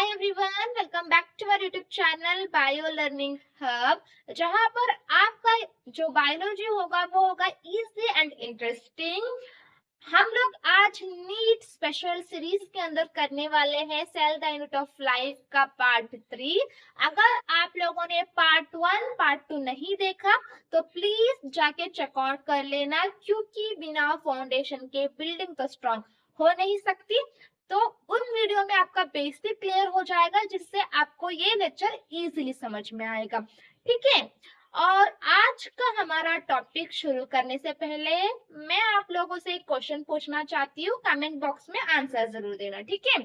Everyone, welcome back to our YouTube channel bio learning hub, जहां पर आपका जो बायोलॉजी होगा वो होगा इजी एंड इंटरेस्टिंग। हम लोग आज नीट स्पेशल सीरीज के अंदर करने वाले हैं cell the unit of life का पार्ट 3। अगर आप लोगों ने पार्ट 1 पार्ट 2 नहीं देखा तो प्लीज जाके चेकआउट कर लेना, क्योंकि बिना फाउंडेशन के बिल्डिंग तो स्ट्रॉन्ग हो नहीं सकती। तो उन वीडियो में आपका बेसिक क्लियर हो जाएगा, जिससे आपको ये लेक्चर इजीली समझ में आएगा। ठीक है, और आज का हमारा टॉपिक शुरू करने से पहले मैं आप लोगों से एक क्वेश्चन पूछना चाहती हूँ। कमेंट बॉक्स में आंसर जरूर देना, ठीक है।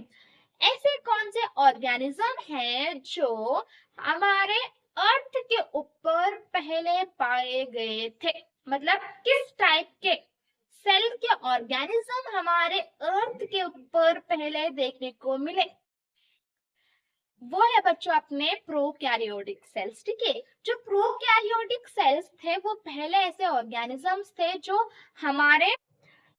ऐसे कौन से ऑर्गेनिज्म हैं जो हमारे अर्थ के ऊपर पहले पाए गए थे? मतलब किस टाइप के सेल के ऑर्गेनिज्म हमारे अर्थ के ऊपर पहले देखने को मिले? वो है बच्चों अपने प्रोकैरियोटिक सेल्स। ठीक है, जो प्रोकैरियोटिक सेल्स थे वो पहले ऐसे ऑर्गेनिजम्स थे जो हमारे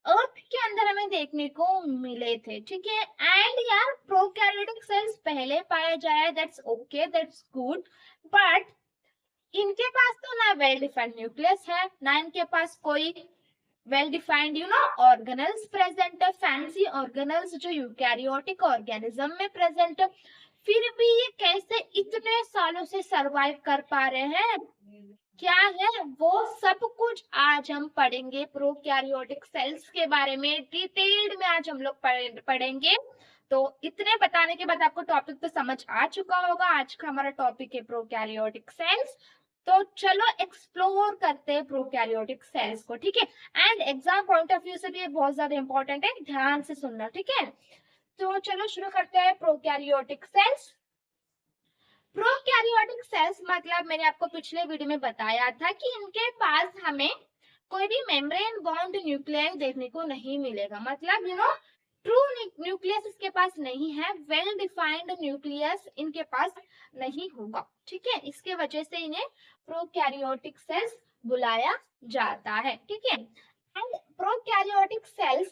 अर्थ के अंदर हमें देखने को मिले थे। ठीक है, एंड यार प्रोकैरियोटिक सेल्स पहले पाए जाए, that's okay, that's good, but इनके पास तो ना वेल डिफाइंड न्यूक्लियस है, ना इनके पास कोई वेल डिफाइंड ऑर्गेनल्स प्रेजेंट है, फैंसी ऑर्गेनल्स जो यूकैरियोटिक ऑर्गेनिज्म में प्रेजेंट है। फिर भी ये कैसे इतने सालों से सरवाइव कर पा रहे हैं, क्या है वो सब कुछ आज हम पढ़ेंगे। प्रोकैरियोटिक सेल्स के बारे में डिटेल्ड में आज हम लोग पढ़ेंगे। तो इतने बताने के बाद आपको टॉपिक तो समझ आ चुका होगा। आज का हमारा टॉपिक है प्रोकैरियोटिक सेल्स। तो चलो एक्सप्लोर करते हैं प्रोकैरियोटिक सेल्स को। ठीक है, and exam point of view से भी ये बहुत ज्यादा इंपॉर्टेंट है, ध्यान से सुनना। ठीक है, तो चलो शुरू करते हैं प्रोकैरियोटिक सेल्स। प्रोकैरियोटिक सेल्स मतलब मैंने आपको पिछले वीडियो में बताया था कि इनके पास हमें कोई भी मेम्ब्रेन बॉन्ड न्यूक्लियस देखने को नहीं मिलेगा। मतलब ट्रू न्यूक्लियस इसके पास नहीं है, वेल डिफाइंड न्यूक्लियस इनके पास नहीं होगा। ठीक है, इसके वजह से इन्हें प्रोकैरियोटिक सेल्स बुलाया जाता है। ठीक है, एंड प्रोकैरियोटिक सेल्स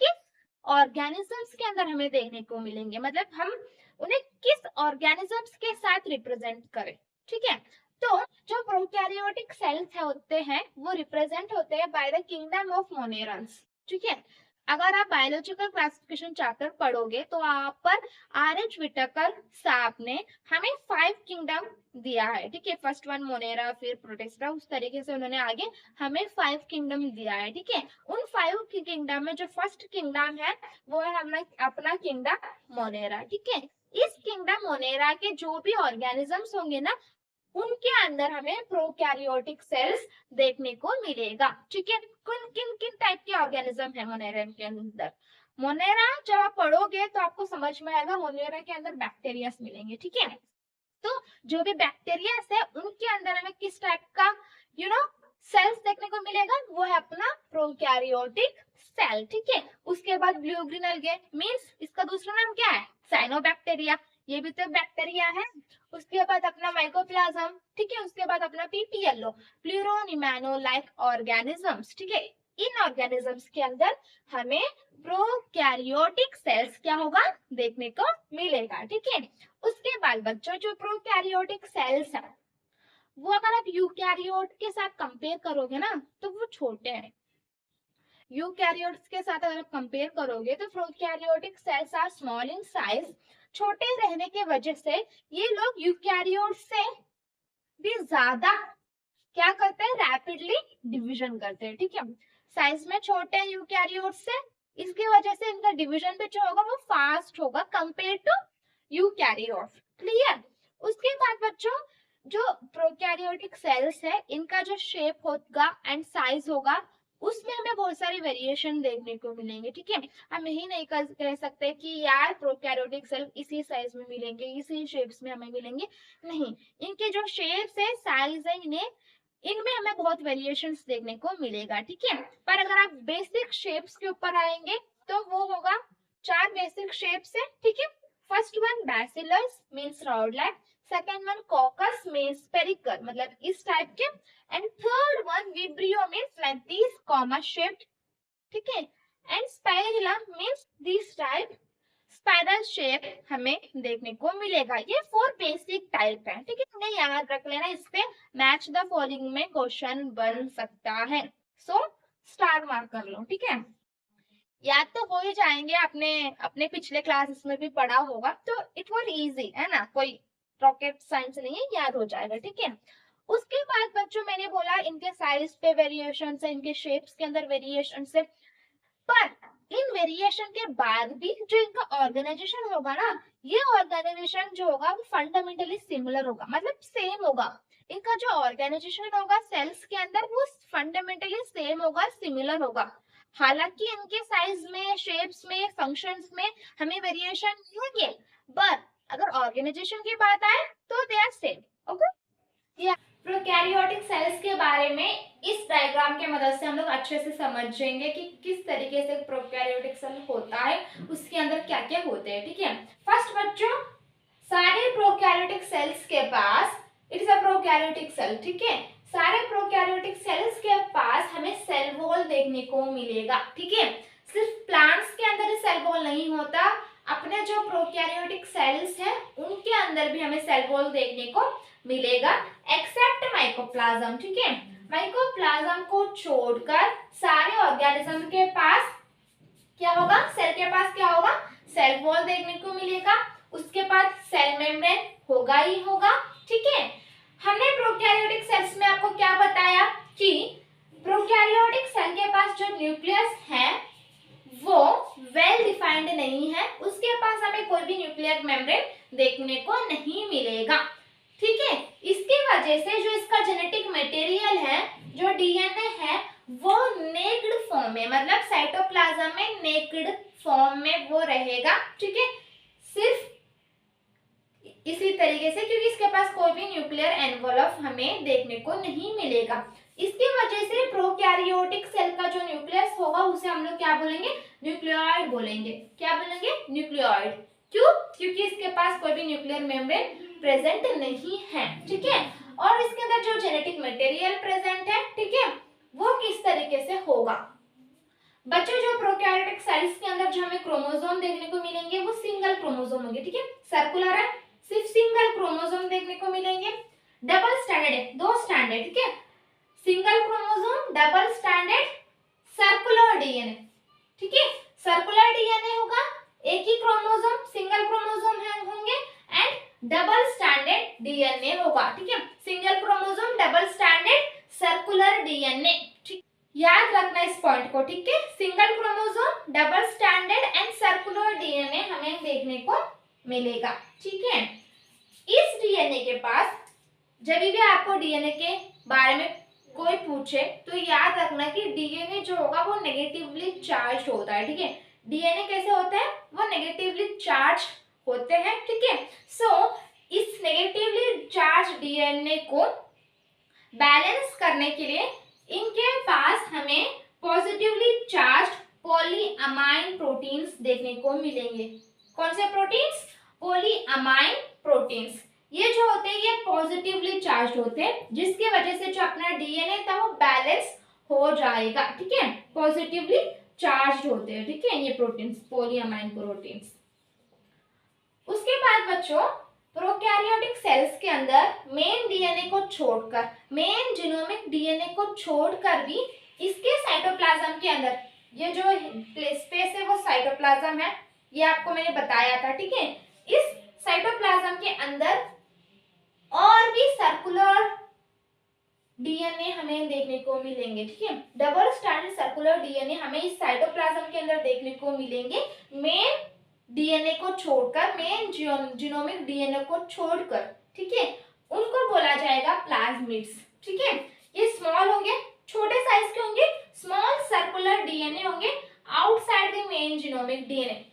किस ऑर्गेनिजम्स के अंदर हमें देखने को मिलेंगे, मतलब हम उन्हें किस ऑर्गेनिजम्स के साथ रिप्रेजेंट करें। ठीक है, तो जो प्रोकैरियोटिक सेल्स होते हैं वो रिप्रेजेंट होते हैं बाय द किंगडम ऑफ मोनेरॉन्स। ठीक है, अगर आप बायोलॉजिकल क्लासिफिकेशन चैप्टर पढ़ोगे तो आप पर आर.एच. विटाकर साहब ने हमें 5 किंगडम दिया है। ठीक है, फर्स्ट वन मोनेरा, फिर प्रोटिस्टा, उस तरीके से उन्होंने आगे हमें 5 किंगडम दिया है। ठीक है, उन 5 किंगडम में जो फर्स्ट किंगडम है वो है हमारा अपना किंगडम मोनेरा। ठीक है, इस किंगडम मोनेरा के जो भी ऑर्गेनिजम्स होंगे ना, उनके अंदर हमें प्रोकैरियोटिक सेल्स देखने को मिलेगा। ठीक है, किन किन टाइप के ऑर्गेनिज्म है मोनेरा के अंदर? मोनेरा जब आप पढ़ोगे तो आपको समझ में आएगा, मोनेरा के अंदर बैक्टीरिया मिलेंगे। ठीक है, तो जो भी बैक्टीरिया है उनके अंदर हमें किस टाइप का सेल्स देखने को मिलेगा? वो है अपना प्रोकैरियोटिक सेल। ठीक है, उसके बाद ब्लू ग्रीन अलगे मींस इसका दूसरा नाम क्या है? साइनोबैक्टीरिया, ये भी तो बैक्टीरिया है। उसके बाद अपना माइकोप्लाज्म। ठीक है, उसके बाद अपना पीपीएलओ, प्लूरोनिमैनो लाइक ऑर्गेनिजम्स। ठीक है, इन ऑर्गेनिजम्स के अंदर हमें प्रोकैरियोटिक सेल्स क्या होगा? देखने को मिलेगा। ठीक है, उसके बाद बच्चों जो प्रोकैरियोटिक सेल्स है वो अगर आप यूकैरियोट के साथ कंपेयर करोगे ना तो वो छोटे हैं। यूकैरियोट्स के साथ अगर आप कंपेयर करोगे तो prokaryotic cells are small in size. छोटे रहने के वजह से ये लोग यूकैरियोट से भी ज्यादा क्या करते हैं? रैपिडली डिवीजन करते हैं। ठीक है, साइज में छोटे हैं यूकैरियोट से, इसकी वजह से इनका डिवीजन भी जो होगा वो फास्ट होगा कंपेयर टू यूकैरियोट। क्लियर? उसके बाद बच्चों जो प्रोकैरियोटिक सेल्स है इनका जो शेप होगा एंड साइज होगा उसमें हमें बहुत सारी वेरिएशन देखने को मिलेंगे। ठीक है, हम यही नहीं कह सकते कि यार प्रोकैरियोटिक सेल इसी साइज में मिलेंगे, इसी शेप्स में हमें मिलेंगे। नहीं, इनके जो शेप्स है, साइज है, इनमें हमें बहुत वेरिएशंस देखने को मिलेगा। ठीक है, पर अगर आप बेसिक शेप्स के ऊपर आएंगे तो वो होगा 4 बेसिक शेप्स है। ठीक है, first one bacillus means round like, second one caucus means spherical मतलब इस टाइप के, and third one vibrio means like this comma shaped. ठीक है, and spirillum means this type, spiral shape हमें देखने को मिलेगा। ये 4 बेसिक टाइप है, ठीक है, इन्हें याद रख लेना, इस पे मैच द फॉलोइंग में क्वेश्चन बन सकता है। सो स्टार मार्क कर लो, ठीक है। याद तो हो ही जाएंगे, आपने अपने पिछले क्लासेस में भी पढ़ा होगा, तो इट वॉज इजी है ना, कोई रॉकेट साइंस नहीं है, याद हो जाएगा, ठीक है। उसके बाद बच्चों मैंने बोला इनके साइज पे वेरिएशन है, इनके शेप्स के अंदर वेरिएशन है, पर इन वेरिएशन के बाद भी जो इनका ऑर्गेनाइजेशन होगा ना, ये ऑर्गेनाइजेशन जो होगा वो फंडामेंटली सिमिलर होगा, मतलब सेम होगा। इनका जो ऑर्गेनाइजेशन होगा सेल्स के अंदर वो फंडामेंटली सेम होगा, सिमिलर होगा। हालांकि इनके साइज में, शेप्स में, फंक्शंस में हमें वेरिएशन मिलेंगे, पर अगर ऑर्गेनाइजेशन की बात आए तो they are same. Okay, prokaryotic cells के बारे में इस डायग्राम के मदद से हम लोग अच्छे से समझेंगे कि किस तरीके से प्रोकैरियोटिक सेल होता है, उसके अंदर क्या क्या होते हैं, ठीक है। फर्स्ट बच्चों, सारे प्रोकैरियोटिक सेल्स के पास, इट्स अ प्रोकैरियोटिक सेल, ठीक है, सारे प्रोकैरियोटिक सेल्स के पास हमें सेल वॉल देखने को मिलेगा, ठीक है। सिर्फ प्लांट्स के अंदर ही सेल वॉल नहीं होता, अपने जो प्रोकैरियोटिक सेल्स हैं उनके अंदर भी हमें सेल वॉल देखने को मिलेगा, एक्सेप्ट माइकोप्लाज्म, ठीक है। माइकोप्लाज्म को छोड़कर सारे ऑर्गेनिज्म के पास क्या होगा, सेल के पास क्या होगा, सेल वॉल देखने को मिलेगा, उसके बाद सेल मेम्ब्रेन होगा ही होगा, ठीक है। हमने प्रोकैरियोटिक सेल्स में आपको क्या बताया कि प्रोकैरियोटिक सेल के पास जो न्यूक्लियस है वो वेल डिफाइंड नहीं है, उसके पास हमें कोई भी न्यूक्लियर मेम्ब्रेन देखने को नहीं मिलेगा, ठीक है। इसकी वजह से जो इसका जेनेटिक मटेरियल है, जो डीएनए है, वो नेक्ड फॉर्म में, मतलब साइटोप्लाज्म में नेक्ड फॉर्म में वो रहेगा, ठीक है, सिर्फ इसी तरीके से, क्योंकि इसके पास कोई भी न्यूक्लियर एनवलप हमें देखने को नहीं मिलेगा। इसकी वजह से प्रोकैरियोटिक सेल का जो न्यूक्लियस होगा उसे हम लोग क्या बोलेंगे, न्यूक्लियोइड बोलेंगे। क्या बोलेंगे, न्यूक्लियोइड। क्यों, क्योंकि इसके पास कोई भी न्यूक्लियर मेम्ब्रेन प्रेजेंट नहीं है, ठीक है। और इसके अंदर जो जेनेटिक मटेरियल प्रेजेंट है, ठीक है, वो किस तरीके से होगा। बच्चों, जो प्रोकैरियोटिक सेल्स के अंदर जो हमें क्रोमोसोम देखने को मिलेंगे वो सिंगल क्रोमोसोम होंगे, ठीक है, सर्कुलर है, सिर्फ सिंगल क्रोमोसोम देखने को मिलेंगे। डबल स्टैंडर्ड है, 2 स्टैंडर्ड, ठीक है, single chromosome, double standard, circular DNA, ठीक है, सर्कुलर डीएनए होगा, एक ही क्रोमोसोम, सिंगल क्रोमोसोम होंगे, एंड डबल स्टैंडर्ड डीएनए होगा, ठीक है, single chromosome, double standard, circular DNA, ठीक, याद रखना इस पॉइंट को, ठीक है। Single chromosome, double standard and circular DNA हमें देखने को मिलेगा, ठीक है। इस डीएनए के पास जब भी आपको डीएनए के बारे में कोई पूछे तो याद रखना कि डीएनए जो होगा वो नेगेटिवली चार्ज होता है, ठीक है। डीएनए कैसे होता है, वो नेगेटिवली चार्ज होते हैं, ठीक है। सो इस नेगेटिवली चार्ज डीएनए को बैलेंस करने के लिए इनके पास हमें पॉजिटिवली चार्ज पॉलीअमाइन प्रोटीन्स देखने को मिलेंगे। कौन से प्रोटीन्स, पॉलीअमाइन प्रोटीन्स। ये जो होते हैं ये पॉजिटिवली चार्ज होते हैं, जिसकी वजह से जो अपना डीएनए था वो बैलेंस हो जाएगा, ठीक है, पॉजिटिवली चार्ज होते हैं, ठीक है, ये प्रोटीन्स, पॉलीअमाइन प्रोटीन्स। उसके बाद बच्चों, प्रोकैरियोटिक सेल्स के अंदर मेन डीएनए को छोड़कर, मेन जीनोमिक डीएनए को छोड़कर भी इसके साइटोप्लाज्म के अंदर, ये जो स्पेस है वो साइटोप्लाज्म है, ये आपको मैंने बताया था, ठीक है। इस साइटोप्लाज्म के अंदर और भी सर्कुलर डीएनए हमें देखने को मिलेंगे, ठीक है, डबल स्टैंडर्ड सर्कुलर डीएनए हमें इस साइटोप्लाज्म के अंदर देखने को मिलेंगे, मेन डीएनए को छोड़कर, मेन जीनोमिक डीएनए को छोड़कर, ठीक है, उनको बोला जाएगा प्लाज्मिड्स, ठीक है। ये स्मॉल होंगे, छोटे साइज के होंगे, स्मॉल सर्कुलर डीएनए होंगे outside the main genomic DNA,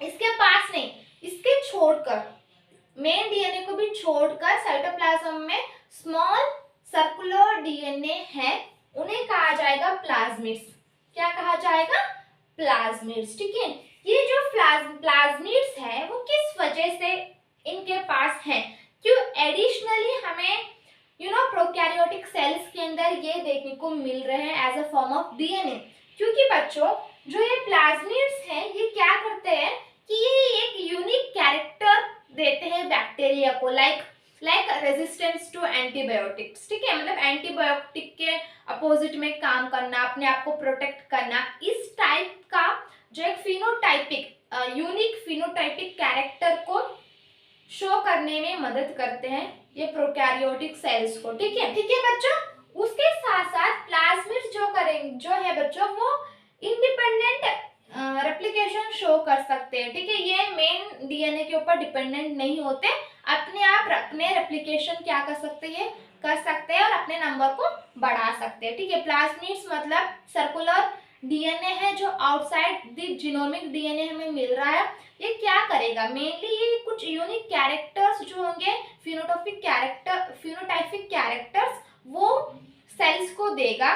इसके पास नहीं, इसके छोड़कर, मेन डीएनए को भी छोड़कर साइटोप्लाज्म में स्मॉल सर्कुलर डीएनए है, उन्हें कहा जाएगा प्लाज्मिड्स। क्या कहा जाएगा, प्लाज्मिड्स, ठीक है। ये जो प्लाज्मिड्स है वो किस वजह से इनके पास है, क्यों एडिशनली हमें प्रोकैरियोटिक सेल्स के अंदर ये देखने को मिल रहे हैं as a form of DNA, क्योंकि बच्चों जो ये प्लाज्मिड्स हैं ये क्या करते हैं, कि ये एक यूनिक कैरेक्टर देते हैं बैक्टीरिया को, लाइक रेजिस्टेंस टू एंटीबायोटिक्स, ठीक है, मतलब एंटीबायोटिक के अपोजिट में काम करना, अपने आप को प्रोटेक्ट करना, इस टाइप का जो एक फिनोटाइपिक यूनिक फिनोटाइपिक कैरेक्टर को शो करने में मदद करते हैं ये प्रोकैरियोटिक सेल्स को, ठीक है बच्चों। उसके साथ साथ प्लाज्मिड्स जो है बच्चों वो इंडिपेंडेंट रेप्लिकेशन शो कर सकते हैं, ठीक है, ये मेन डीएनए के ऊपर डिपेंडेंट नहीं होते, अपने आप अपने रेप्लिकेशन क्या कर सकते हैं और अपने नंबर को बढ़ा सकते हैं, ठीक है। प्लाज्मिड्स मतलब सर्कुलर डीएनए है जो आउटसाइड द जीनोमिक डीएनए हमें मिल रहा है। ये क्या करेगा, मेनली ये कुछ यूनिक कैरेक्टर्स जो होंगे फिनोटाइपिक कैरेक्टर्स वो सेल्स को देगा,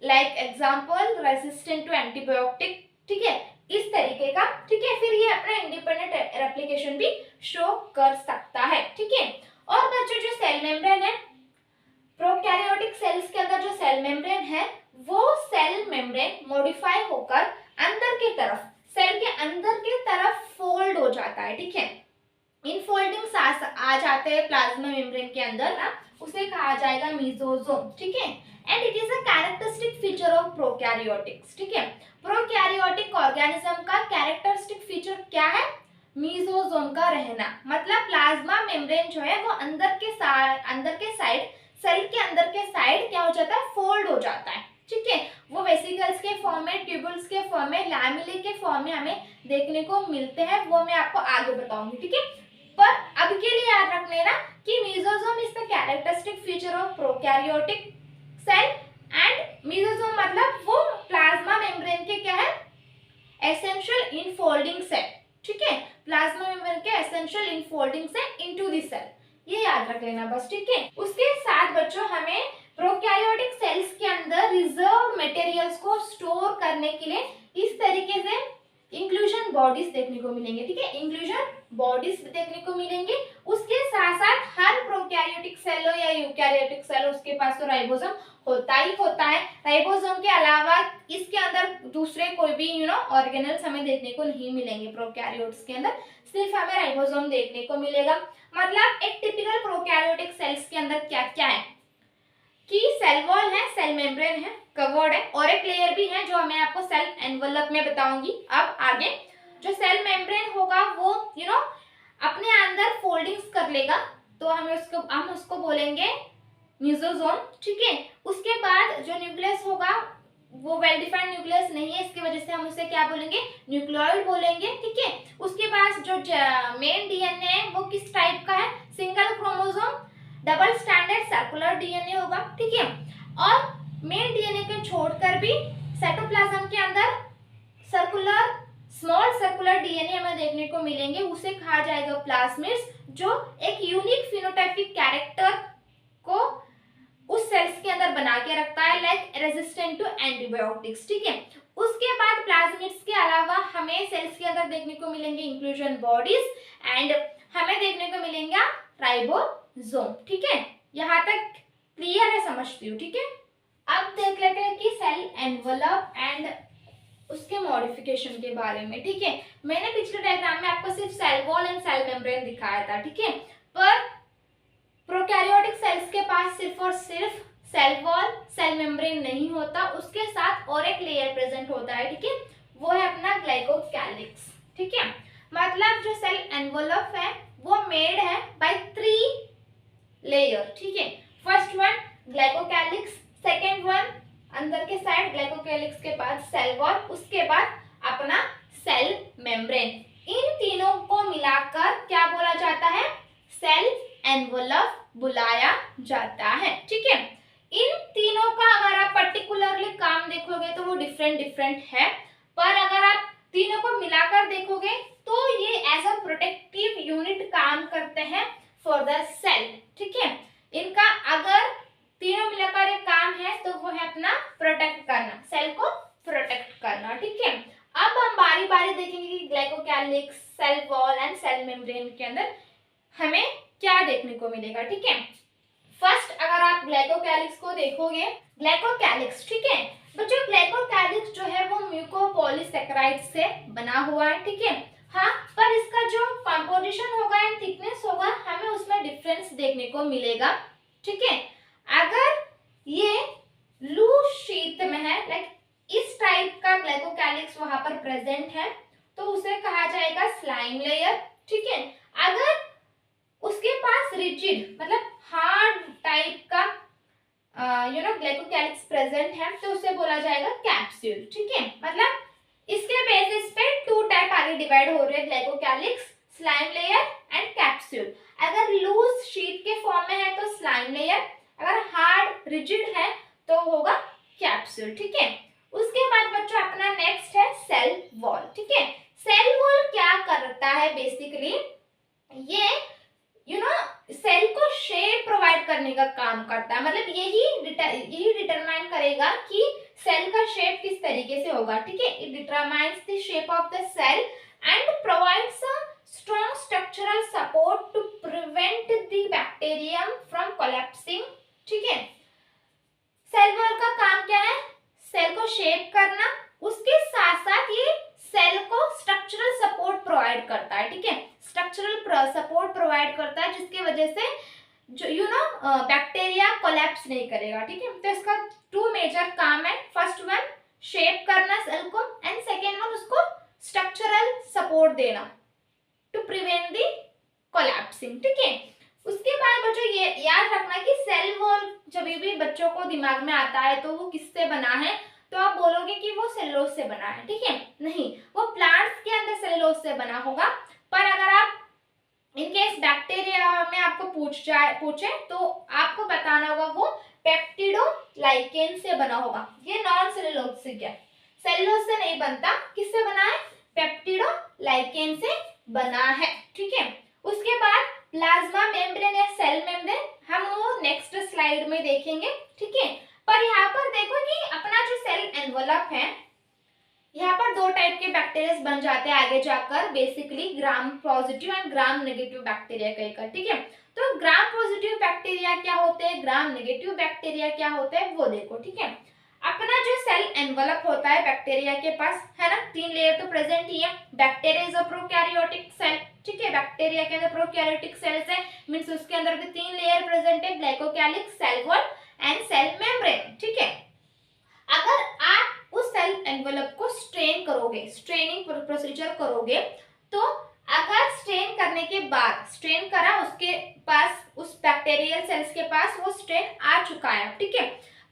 like example resistant to antibiotic, ठीक है, इस तरीके का, ठीक है। फिर ये अपना इंडिपेंडेंट रेप्लिकेशन भी शो कर सकता है, ठीक है। और बच्चों जो सेल मेम्ब्रेन है प्रोकैरियोटिक सेल्स के अंदर, जो सेल मेम्ब्रेन है वो सेल मेम्ब्रेन मॉडिफाई होकर अंदर की तरफ, सेल के अंदर की तरफ फोल्ड हो जाता है, ठीक है। इन फोल्डिंग्स आ जाते हैं प्लाज्मा मेम्ब्रेन के अंदर ना, उसे कहा जाएगा मीजोसोम, ठीक है। And it is a characteristic feature of prokaryotics, ठीक है। प्रोकैरियोटिक ऑर्गेनिज्म का कैरेक्टरिस्टिक फीचर क्या है, मीजोसोम का रहना, मतलब प्लाज्मा मेम्ब्रेन जो है वो अंदर के साइड, सेल के अंदर के साइड क्या हो जाता है, फोल्ड हो जाता है, ठीक है। वो वेसिकल्स के फॉर्म में, ट्यूबुल्स के फॉर्म में, लैमेले के फॉर्म में हमें देखने को मिलते हैं, वो मैं आपको आगे बताऊंगी, ठीक है। पर अब के लिए याद रख लेना कि mesosome is the characteristic feature of prokaryotic cell, and mesosome मतलब वो प्लाज्मा मेम्ब्रेन के क्या है, एसेंशियल इनफोल्डिंग सेल, ठीक है, प्लाज्मा मेम्ब्रेन के essential infolding cell into the cell, ये याद रख लेना बस, ठीक है। उसके साथ बच्चों हमें प्रोकैरियोटिक सेल्स के अंदर रिजर्व मटेरियल्स को स्टोर करने के लिए इस तरीके से इंक्लूजन बॉडीज देखने को मिलेंगे, ठीक है, इंक्लूजन बॉडीज देखने को मिलेंगे। उसके साथ साथ हर प्रोकैरियोटिक सेल हो या यूकैरियोटिक सेल हो उसके पास तो राइबोसोम होता ही होता है। राइबोसोम के अलावा इसके अंदर दूसरे कोई भी ऑर्गेनल्स हमें देखने को नहीं मिलेंगे, प्रोकैरियोट्स के अंदर सिर्फ हमें राइबोसोम देखने को मिलेगा। मतलब एक टिपिकल प्रोकैरियोटिक सेल्स के अंदर क्या क्या है कि सेल वॉल है, सेल मेम्ब्रेन है, कवर्ड है, और एक लेयर भी है जो मैं आपको सेल एनवलप में बताऊंगी। अब आगे जो सेल मेम्ब्रेन होगा वो अपने अंदर फोल्डिंग्स कर लेगा, तो हम उसको बोलेंगे मीजोसोम, ठीक है। उसके बाद जो न्यूक्लियस होगा वो वेल डिफाइंड न्यूक्लियस नहीं है, इसकी वजह से हम उसे क्या बोलेंगे, न्यूक्लियोइड बोलेंगे, ठीक है। उसके बाद जो मेन डीएनए है वो किस टाइप का है, single chromosome double standard circular DNA होगा, ठीक है। और मेन डीएनए को छोड़कर भी साइटोप्लाज्म के अंदर सर्कुलर स्मॉल सर्कुलर डीएनए हमें देखने को मिलेंगे, उसे कहा जाएगा प्लाज्मिड्स, जो एक यूनिक फिनोटाइपिक कैरेक्टर को उस सेल्स के अंदर बना के रखता है, लाइक रेजिस्टेंट टू एंटीबायोटिक्स, ठीक है। उसके बाद प्लाज्मिड्स के अलावा हमें सेल्स के अंदर देखने को मिलेंगे इंक्लूजन बॉडीज, एंड हमें देखने को मिलेंगे राइबोसोम, ठीक है। यहाँ तक क्लियर है, समझती हूँ, ठीक है। अब देख लेते हैं कि सेल एनवलप एंड उसके मॉडिफिकेशन के बारे में, ठीक है। मैंने पिछले डायग्राम में आपको सिर्फ cell wall and cell membrane दिखाया था, ठीक है। पर प्रोकैरियोटिक सेल्स के पास सिर्फ और सिर्फ सेल वॉल सेल मेम्ब्रेन नहीं होता, उसके साथ और एक लेयर प्रेजेंट होता है, ठीक है, वो है अपना ग्लाइकोकैलिक्स, ठीक है। मतलब जो सेल एनवलप है वो मेड है बाय 3 लेयर, ठीक है। First one glycocalyx, second one अंदर के साइड ग्लाइकोकैलिक्स के बाद सेल वॉल, उसके बाद अपना सेल मेम्ब्रेन। इन तीनों को मिलाकर क्या बोला जाता है, सेल एनवलप बुलाया जाता है, ठीक है। इन तीनों का अगर आप पर्टिकुलरली काम देखोगे तो वो डिफरेंट है, पर अगर आप तीनों को मिलाकर देखोगे तो ये एज अ प्रोटेक्टिव यूनिट काम करते हैं फॉर द सेल, ठीक है। इनका अगर तीनों मिलाकर एक काम है तो वो है अपना प्रोटेक्ट करना, सेल को प्रोटेक्ट करना, ठीक है। अब हम बारी बारी देखेंगे कि glycocalyx, cell wall and cell membrane के अंदर हमें क्या देखने को मिलेगा, ठीक है। फर्स्ट अगर आप ग्लाइकोकैलिक्स को देखोगे, ग्लाइकोकैलिक्स, ठीक है बच्चों, ग्लाइकोकैलिक्स जो है वो म्यूकोपॉलीसैकेराइड से बना हुआ है, ठीक है। हाँ, पर इसका जो कंपोजिशन होगा एंड थिकनेस होगा हमें उसमें डिफरेंस देखने को मिलेगा, ठीक है। अगर ये लूज शीट में है, लाइक इस टाइप का ग्लाइकोकैलिक्स वहां पर प्रेजेंट है, तो उसे कहा जाएगा स्लाइम लेयर, ठीक है। अगर उसके पास रिजिड मतलब हार्ड टाइप का ग्लाइकोकैलिक्स प्रेजेंट है, तो उसे बोला जाएगा कैप्सूल, ठीक है। मतलब इसके बेसिस पे टू टाइप आगे डिवाइड हो रहे हैं, glycocalyx, slime layer and capsule. अगर लूज शीट के फॉर्म में है तो स्लाइम लेयर, अगर हार्ड रिजिड है तो होगा कैप्सूल, ठीक है। उसके बाद बच्चों अपना नेक्स्ट है सेल वॉल, ठीक है। सेल वॉल क्या करता है बेसिकली, ये सेल को शेप प्रोवाइड करने का काम करता है, मतलब यही डिटरमाइन करेगा कि सेल का शेप किस तरीके से होगा, ठीक है। It determines the shape of the cell and provides a strong structural support to prevent the bacterium from collapsing, ठीक है। सेल वॉल का काम क्या है, सेल को शेप करना, उसके साथ साथ ये सेल को स्ट्रक्चरल सपोर्ट प्रोवाइड करता है, ठीक है। स्ट्रक्चरल सपोर्ट प्रोवाइड करता है जिसकी वजह से जो बैक्टीरिया कोलैप्स नहीं करेगा, ठीक है। तो इसका टू मेजर काम है, फर्स्ट वन शेप करना सेल को एंड सेकेंड वन उसको स्ट्रक्चरल सपोर्ट देना टू प्रिवेंट द कोलैप्सिंग, ठीक है। उसके बाद बच्चों ये याद रखना कि सेल वॉल जब भी बच्चों को दिमाग में आता है तो वो किससे बना है, तो आप बोलोगे कि वो सेलुलोज से बना है, ठीक है। नहीं, वो प्लांट्स के अंदर सेलुलोज से बना होगा, पर अगर आप इनकेस बैक्टीरिया में आपको पूछे तो आपको बताना होगा वो पेप्टिडोलाइकेन से बना होगा। ये नॉन सेलुलोज से क्या, सेलुलोज से नहीं बनता, किससे बना है, पेप्टिडोलाइकेन से बना है, ठीक है। उसके बाद प्लाज्मा मेम्ब्रेन या सेल मेम्ब्रेन हम वो नेक्स्ट स्लाइड में देखेंगे, ठीक है। पर यहाँ पर देखो कि अपना जो सेल एनवलप है, यहाँ पर दो टाइप के बैक्टीरिया बन जाते हैं आगे जाकर, basically gram positive and gram negative bacteria कहकर, ठीक है। तो ग्राम पॉजिटिव बैक्टीरिया क्या होते हैं, ग्राम नेगेटिव बैक्टीरिया क्या होते हैं, वो देखो, ठीक है। अपना जो सेल एनवलप होता है बैक्टीरिया के पास, है ना, तीन लेयर तो प्रेजेंट ही है। Bacteria is a prokaryotic cell, ठीक है। बैक्टीरिया के अंदर प्रोकैरियोटिक सेल्स है, मींस उसके अंदर भी तीन लेयर प्रेजेंट है, glycocalyx, cell wall and cell membrane, ठीक है। अगर आप उस सेल एनवलप को स्ट्रेन करोगे, स्ट्रेनिंग प्रोसीजर करोगे, तो अगर स्ट्रेन करने के बाद, स्ट्रेन करा, उसके पास, उस बैक्टीरियल सेल्स के पास वो स्ट्रेन आ चुका है, ठीक है।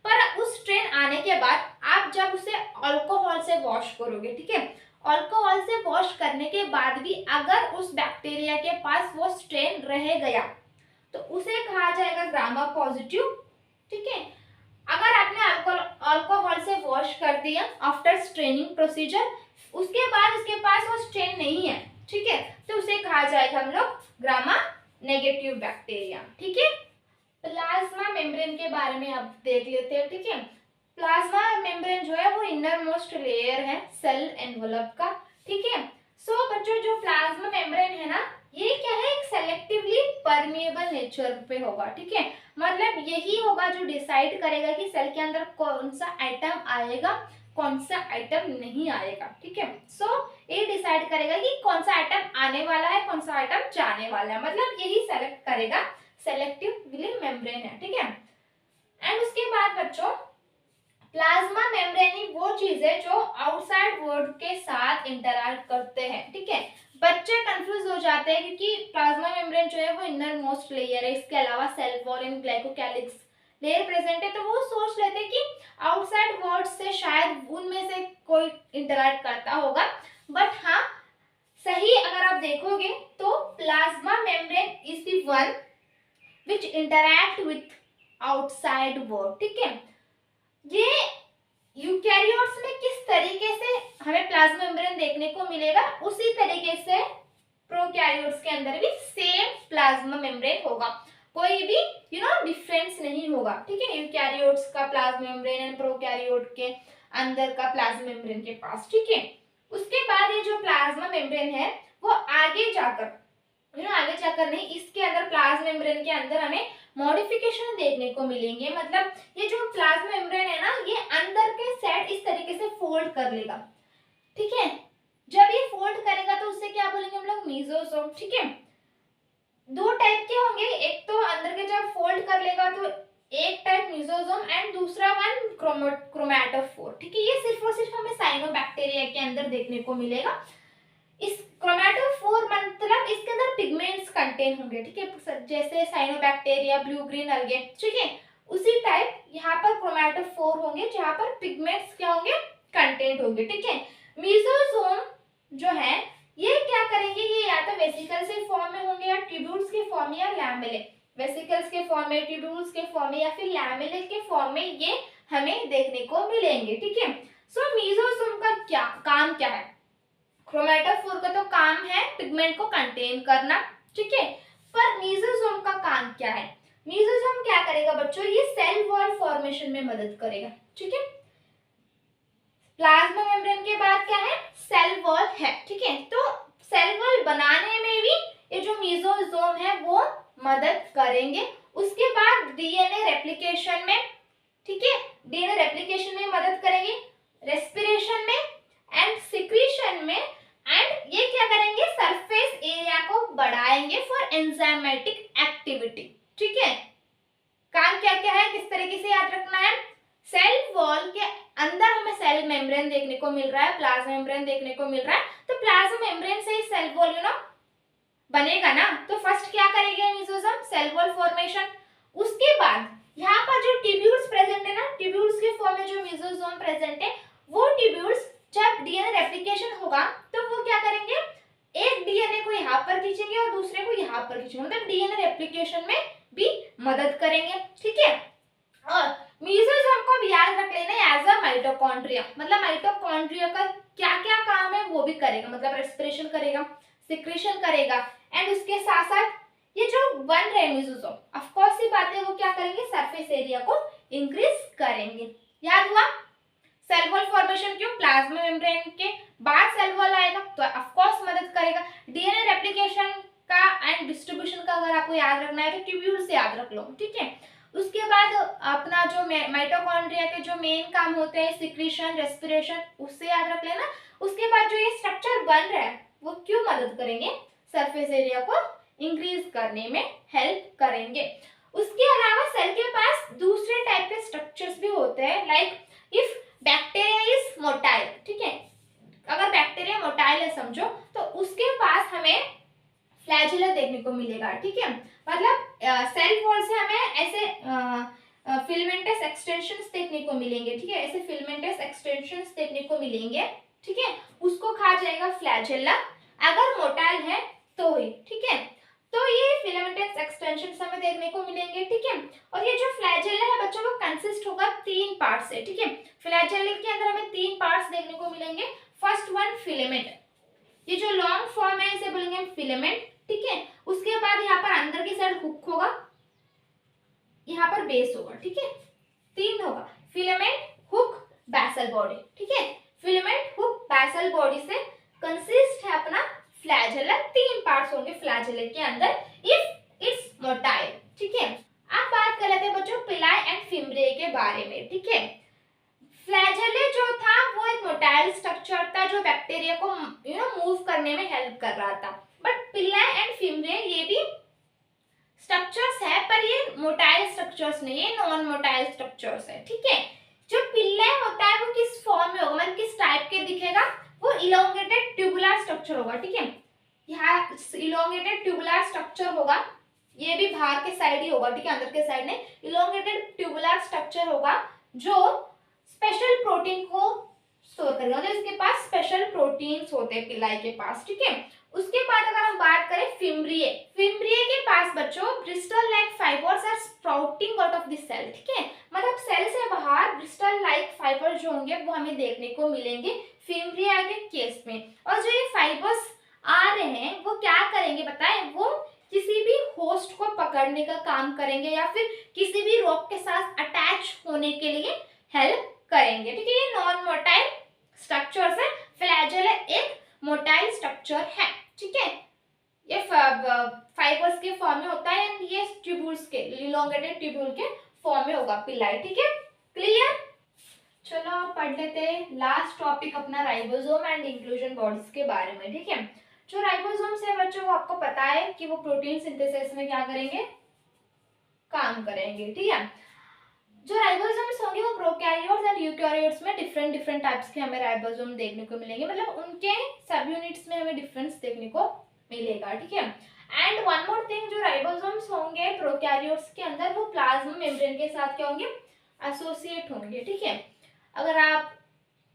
पर उस स्ट्रेन आने के बाद आप जब उसे अल्कोहल से वॉश करोगे, ठीक है, अल्कोहल से वॉश करने के बाद भी अगर उस बैक्टीरिया के पास वो स्ट्रेन रह गया तो उसे कहा जाएगा ग्राम पॉजिटिव, ठीक है। अगर आपने अल्कोहल से वॉश कर दिया आफ्टर स्ट्रेनिंग प्रोसीजर, उसके बाद उसके पास वो स्ट्रेन नहीं है, ठीक है, तो उसे कहा जाएगा हम लोग ग्रामा नेगेटिव बैक्टीरिया, ठीक है। प्लाज्मा मेम्ब्रेन के बारे में आप देख लेते हैं, ठीक है। प्लाज्मा मेम्ब्रेन जो है वो इनर मोस्ट लेयर है सेल एनवलप का, ठीक है। सो बच्चों जो प्लाज्मा मेम्ब्रेन है ना, ये क्या है, एक सेलेक्टिवली परमिएबल नेचर पे होगा, ठीक है। मतलब यही होगा जो डिसाइड करेगा कि सेल के अंदर कौन सा आइटम आएगा, कौन सा आइटम नहीं आएगा, ठीक है। सो ये डिसाइड करेगा कि कौन सा आइटम आने वाला है, कौन सा आइटम जाने वाला है, मतलब यही सेलेक्ट करेगा, सेलेक्टिवली मेम्ब्रेन है, ठीक है। एंड उसके बाद बच्चों प्लाज्मा मेम्ब्रेन वो चीज है जो आउटसाइड वर्ल्ड के साथ इंटरैक्ट करते हैं, ठीक है। बच्चे कंफ्यूज हो जाते हैं क्योंकि प्लाज्मा मेम्ब्रेन जो है वो इनर मोस्ट लेयर है, इसके अलावा cell wall and glycocalyx layer present है, तो वो सोच लेते हैं कि आउटसाइड वर्ल्ड से शायद उनमें से कोई इंटरैक्ट करता होगा, बट हाँ सही अगर आप देखोगे तो plasma membrane is the one which interact with outside world, ठीक है। ये यूकैरियोट्स में किस तरीके से हमें प्लाज्मा मेम्ब्रेन देखने को मिलेगा, उसी तरीके से प्रोकैरियोट्स के अंदर भी सेम प्लाज्मा मेम्ब्रेन होगा, कोई भी डिफरेंस नहीं होगा, ठीक है। यूकैरियोट्स का प्लाज्मा मेम्ब्रेन एंड प्रोकैरियोट के अंदर का प्लाज्मा मेम्ब्रेन के पास, ठीक है। उसके बाद ये जो प्लाज्मा मेम्ब्रेन है वो आगे जाकर नहीं, इसके अंदर प्लाज्मा मेम्ब्रेन के अंदर हमें मॉडिफिकेशन देखने को मिलेंगे, मतलब ये जो प्लाज्मा मेम्ब्रेन है ना, ये अंदर के साइड इस तरीके से फोल्ड कर लेगा, ठीक है। जब ये फोल्ड करेगा तो उससे क्या बोलेंगे हम लोग, मीजोसोम। ठीक है, दो टाइप के होंगे, एक तो अंदर के जब फोल्ड कर लेगा तो एक टाइप मीजोसोम एंड दूसरा वन क्रोमैटोफोर। ठीक है, ये सिर्फ और सिर्फ हमें साइनोबैक्टीरिया के अंदर देखने को मिलेगा। इस क्रोमैटोफोर मतलब इसके अंदर पिगमेंट्स कंटेन होंगे। ठीक है, जैसे साइनोबैक्टीरिया, ब्लू ग्रीन अलगे, ठीक है, उसी टाइप यहाँ पर क्रोमैटोफोर होंगे जहाँ पर पिगमेंट्स क्या होंगे, कंटेंट होंगे। ठीक है, मीजोसोम जो है ये क्या करेंगे, ये या तो वेसिकल्स के फॉर्म में होंगे या ट्यूब्यूल्स के फॉर्म में या लैमेले, वेसिकल्स के फॉर्म में, ट्यूब्यूल्स के फॉर्म में या फिर लैमेले के फॉर्म में ये हमें देखने को मिलेंगे। ठीक है, सो मीजोसोम का क्या काम क्या है, क्रोमैटोफोर का तो काम है पिगमेंट को कंटेन करना। ठीक है, पर मीजोसोम का काम क्या है, मीजोसोम क्या करेगा बच्चों, ये सेल वॉल फॉर्मेशन में मदद करेगा। ठीक है, प्लाज्मा मेम्ब्रेन के बाद क्या है, सेल वॉल है। ठीक है, तो सेल वॉल बनाने में भी ये जो मीजोसोम है वो मदद करेंगे। उसके बाद डीएनए रेप्लिकेशन में, ठीक है, डीएनए रेप्लिकेशन में मदद करेंगे, रेस्पिरेशन में एंड सिक्रीशन में, एंड ये क्या करेंगे, सरफेस एरिया को बढ़ाएंगे फॉर एंजाइमेटिक एक्टिविटी। ठीक है, काम क्या क्या है, किस तरीके से याद रखना है, सेल वॉल के अंदर हमें सेल मेम्ब्रेन देखने को मिल रहा है, प्लाज्मा मेम्ब्रेन देखने को मिल रहा है, तो प्लाज्मा मेम्ब्रेन से ही सेल वॉल बनेगा ना। तो फर्स्ट क्या करेंगे मीजोसोम, सेल वॉल फॉर्मेशन। उसके बाद यहाँ पर जो ट्यूब्यूल्स प्रेजेंट है ना, ट्यूब्यूल्स के फॉर्म में जो मीजोसोम प्रेजेंट है, वो ट्यूब्यूल्स जब डीएनए रेप्लिकेशन होगा तो वो क्या करेंगे, एक डीएनए को यहाँ पर खींचेंगे और दूसरे को यहाँ पर खींचेंगे, मतलब डीएनए रेप्लिकेशन में भी मदद करेंगे। ठीक है, और मीजोसोम को भी याद रख लेना एज अ माइटोकॉन्ड्रिया, मतलब माइटोकॉन्ड्रिया का क्या क्या काम है वो भी करेगा, मतलब रेस्पिरेशन करेगा, सिक्रीशन करेगा, एंड उसके साथ साथ ये जो बन रहे मीजोसोम, ऑफ कोर्स ये बातें वो क्या करेंगे, सरफेस एरिया को इंक्रीज करेंगे। याद हुआ, सेल वॉल फॉर्मेशन क्यों, प्लाज्मा मेम्ब्रेन के बाद सेल वॉल आएगा तो ऑफ कोर्स मदद करेगा। डीएनए रेप्लिकेशन का एंड डिस्ट्रीब्यूशन का अगर आपको याद रखना है तो ट्यूब्यूल से याद रख लो। ठीक है, उसके बाद अपना जो माइटोकॉन्ड्रिया के जो मेन काम होते हैं, सिक्रीशन, रेस्पिरेशन, उससे याद रख लेना। उसके बाद जो ये स्ट्रक्चर बन रहा है वो क्यों मदद करेंगे, सरफेस एरिया को इंक्रीज करने में हेल्प करेंगे। उसके अलावा सेल के पास दूसरे टाइप के स्ट्रक्चर्स भी होते हैं, like if bacteria is motile. ठीक है, अगर बैक्टीरिया मोटाइल है समझो, तो उसके पास हमें फ्लैजेला देखने को मिलेगा। ठीक है, मतलब सेल वॉल से हमें ऐसे फिलामेंटस एक्सटेंशंस देखने को मिलेंगे। ठीक है, ऐसे फिलामेंटस एक्सटेंशंस देखने को मिलेंगे। ठीक है, उसको कहा जाएगा फ्लैजेला, अगर मोटाइल है तो ही। ठीक है, तो ये फिलामेंटस एक्सटेंशंस हमें देखने को मिलेंगे। ठीक है, और ये जो फ्लैजेला है बच्चों वो कंसिस्ट होगा 3 पार्ट से। ठीक है, फ्लैजेला के अंदर हमें 3 पार्ट्स देखने को मिलेंगे। फर्स्ट वन फिलामेंट, ये जो लॉन्ग फॉर्म है इसे बोलेंगे फिलामेंट। ठीक है, उसके बाद यहाँ पर अंदर की साइड हुक होगा, यहाँ पर बेस होगा। ठीक है, 3 होगा, फिलामेंट, हुक, बेसल बॉडी। ठीक है, फिलामेंट, हुक, बेसल बॉडी से कंसिस्ट है अपना फ्लैजेला। 3 पार्ट्स होंगे फ्लैजेला के अंदर इफ इट्स मोटाइल। ठीक है, अब बात कर लेते हैं बच्चों पिलाई एंड फिम्ब्रिया के बारे में। ठीक है, फ्लैजेला जो था वो एक मोटाइल स्ट्रक्चर था जो बैक्टीरिया को मूव करने में हेल्प कर रहा था, बट पिलाई एंड फिम्ब्रिया ये भी स्ट्रक्चर्स है पर ये मोटाइल स्ट्रक्चर्स नहीं है, नॉन मोटाइल स्ट्रक्चर्स है। ठीक है, जो पिल्लाई होता है वो किस फॉर्म में होगा, मतलब किस टाइप के दिखेगा, वो इलोंगेटेड ट्यूबुलर स्ट्रक्चर होगा। ठीक है, यहाँ इलोंगेटेड ट्यूबुलर स्ट्रक्चर होगा, ये भी बाहर के साइड ही होगा। ठीक है, अंदर के साइड में इलोंगेटेड ट्यूबुलर स्ट्रक्चर होगा जो स्पेशल प्रोटीन को स्टोर करेगा, मतलब इसके पास स्पेशल प्रोटीन्स होते हैं पिल्लाई के पास। ठीक है, उसके बाद अगर हम बात करें फिम्ब्रिया, फिम्ब्रिया के पास बच्चों bristle like fibres are sprouting out of the cell. ठीक है, मतलब सेल से बाहर ब्रिस्टल लाइक फाइबर जो होंगे वो हमें देखने को मिलेंगे फिम्ब्रिया के केस में। और जो ये फाइबर्स आ रहे हैं वो क्या करेंगे बताएं, वो किसी भी होस्ट को पकड़ने का काम करेंगे या फिर किसी भी रॉक के साथ अटैच होने के लिए हेल्प करेंगे। ठीक है, ये नॉन मोटाइल स्ट्रक्चर्स है, फ्लैजेला एक मोटाइल स्ट्रक्चर है। ठीक है, ये फाइबर्स के फॉर्म में होता है एंड ये ट्यूब्यूल्स के इलोंगेटेड ट्यूब्यूल के फॉर्म में होगा पिल्लाई। ठीक है, क्लियर। चलो आप पढ़ लेते हैं लास्ट टॉपिक अपना राइबोसोम एंड इंक्लूजन बॉडीज के बारे में। ठीक है, जो राइबोसोम्स है बच्चों वो आपको पता है कि वो प्रोटीन सिंथेसिस में क्या करेंगे, काम करेंगे। ठीक है, जो राइबोसोम्स होंगे वो प्रोकैरियोट्स एंड यूकैरियोट्स में डिफरेंट डिफरेंट टाइप्स के हमें राइबोसोम देखने को मिलेंगे, मतलब उनके सब यूनिट्स में हमें डिफरेंस देखने को मिलेगा। ठीक है, एंड वन मोर थिंग, जो राइबोसोम्स होंगे प्रोकैरियोट्स के अंदर वो प्लाज्मा मेम्ब्रेन के साथ क्या होंगे, एसोसिएट होंगे। ठीक है, अगर आप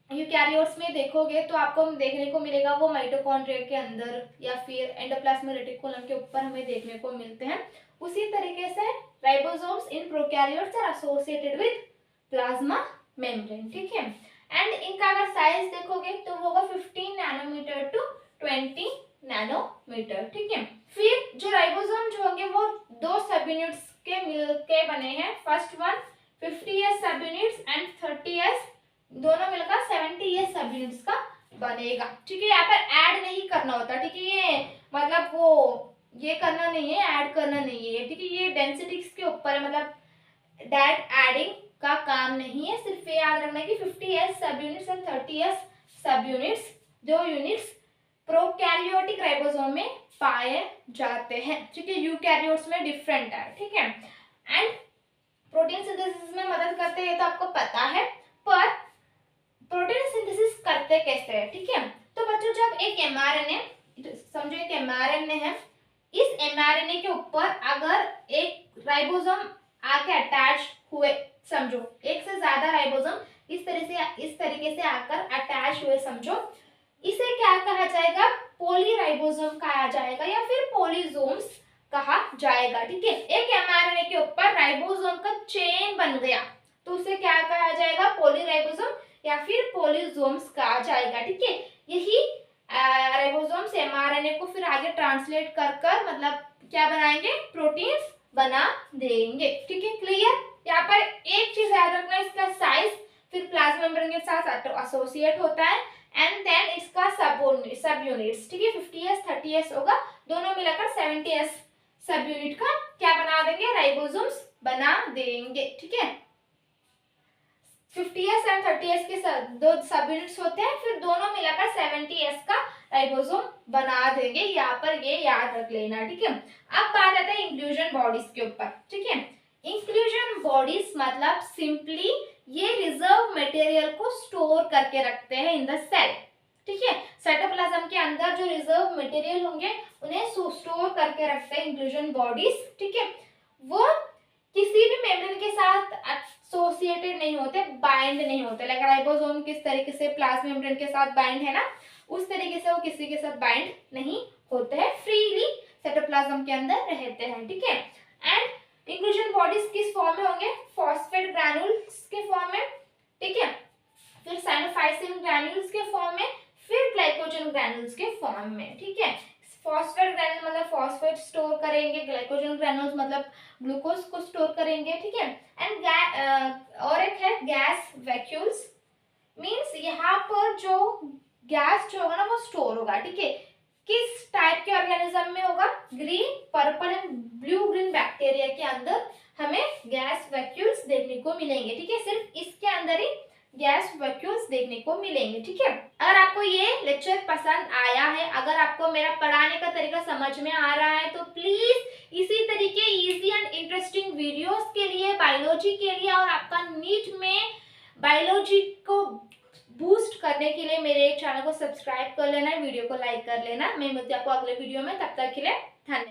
यूकैरियोट्स में देखोगे तो आपको देखने को मिलेगा वो माइटोकॉन्ड्रिया के अंदर या फिर एंडोप्लाज्मिक रेटिकुलम के ऊपर हमें देखने को मिलते हैं। उसी तरीके से ribosomes in prokaryotes are associated with plasma membrane. ठीक है, एंड इनका अगर साइज देखोगे तो वो होगा 15 नैनोमीटर टू 20 नैनोमीटर। ठीक है, फिर जो राइबोसोम जो होंगे वो दो सब यूनिट्स के मिलके बने हैं। फर्स्ट वन 50s सब यूनिट्स एंड 30s, दोनों मिलकर 70s सब यूनिट्स का बनेगा। ठीक है, यहाँ पर ऐड नहीं करना होता। ठीक है, ये मतलब वो ये करना नहीं है, ऐड करना नहीं है। ठीक है, ये डेंसिटीज के ऊपर है, मतलब डायरेक्ट एडिंग का काम नहीं है। सिर्फ ये याद रखना है कि 50s सब यूनिट्स एंड 30s सब यूनिट्स, दो यूनिट्स प्रोकैरियोटिक राइबोसोम में पाए जाते हैं। ठीक है, यूकैरियोट्स में डिफरेंट है। ठीक है, एंड प्रोटीन सिंथेसिस में मदद करते हैं तो आपको पता है, पर प्रोटीन सिंथेसिस करते कैसे है। ठीक है, तो बच्चों जब एक एमआरएनए, समझो एक एमआरएनए है, इस एमआरएनए के ऊपर अगर एक राइबोसोम आके अटैच हुए, समझो एक से ज्यादा राइबोसोम इस तरीके से आकर अटैच हुए, समझो इसे क्या कहा जाएगा, पॉलीराइबोसोम कहा जाएगा या फिर पॉलीसोम्स कहा जाएगा। ठीक है, एक एमआरएनए के ऊपर राइबोसोम का चेन बन गया तो उसे क्या कहा जाएगा, पॉलीराइबोसोम या फिर पॉलीसोम्स कहा जाएगा। ठीक है, यही राइबोसोम्स एमआरएनए को फिर आगे ट्रांसलेट कर कर मतलब क्या बनाएंगे, प्रोटीन्स बना देंगे। ठीक है, क्लियर। यहाँ पर एक चीज याद रखना, इसका साइज फिर प्लाज्मा मेम्ब्रेन के साथ एसोसिएट होता है एंड देन इसका सब यूनिट्स। ठीक है, 50s 30s होगा, दोनों मिलाकर 70s सब यूनिट का क्या बना देंगे, राइबोसोम्स बना देंगे। ठीक है, 50s एंड 30s के दो सब यूनिट्स होते हैं, फिर दोनों मिलाकर 70s का राइबोसोम बना देंगे। यहाँ पर ये याद रख लेना। ठीक है, अब बात आता है इंक्लूजन बॉडीज के ऊपर। ठीक है, इंक्लूजन बॉडीज मतलब सिंपली ये रिजर्व मटेरियल को स्टोर करके रखते हैं इन द सेल। ठीक है, साइटोप्लाज्म के अंदर जो रिजर्व मटेरियल होंगे उन्हें स्टोर करके रखते हैं इंक्लूजन बॉडीज। ठीक है, वो किसी भी मेम्ब्रेन के साथ एसोसिएटेड नहीं होते, बाइंड नहीं होते। लाइक राइबोसोम किस तरीके से प्लाज्मा मेम्ब्रेन के साथ बाइंड है ना, उस तरीके से वो किसी के साथ बाइंड नहीं होते हैं, फ्रीली साइटोप्लाज्म के अंदर रहते हैं। ठीक है, एंड इंक्लूजन बॉडीज किस फॉर्म में होंगे, फॉस्फेट ग्रैन्यूल्स के फॉर्म में। ठीक है, फिर साइनोफाइसिन ग्रैन्यूल्स के फॉर्म में, फिर ग्लाइकोजन ग्रैन्यूल्स के फॉर्म में। ठीक है, फॉस्फेट ग्रैन्यूल मतलब फॉस्फेट स्टोर करेंगे, ग्लाइकोजन ग्रैन्यूल्स मतलब ग्लूकोज को स्टोर करेंगे। ठीक है, एंड और एक है गैस वैक्यूल्स, मींस यहाँ पर जो गैस जो होगा ना वो स्टोर होगा। ठीक है, किस टाइप के ऑर्गेनिज्म में होगा, green, purple and blue green bacteria के अंदर हमें गैस वैक्यूल्स देखने को मिलेंगे। ठीक है, सिर्फ इसके अंदर ही गैस वैक्यूल्स देखने को मिलेंगे। ठीक है, अगर आपको ये लेक्चर पसंद आया है, अगर आपको मेरा पढ़ाने का तरीका समझ में आ रहा है, तो प्लीज इसी तरीके इजी एंड इंटरेस्टिंग वीडियोस के लिए, बायोलॉजी के लिए और आपका नीट में बायोलॉजी को बूस्ट करने के लिए मेरे चैनल को सब्सक्राइब कर लेना, वीडियो को लाइक कर लेना। मैं मिलती हूँ आपको अगले वीडियो में, तब तक के लिए धन्यवाद।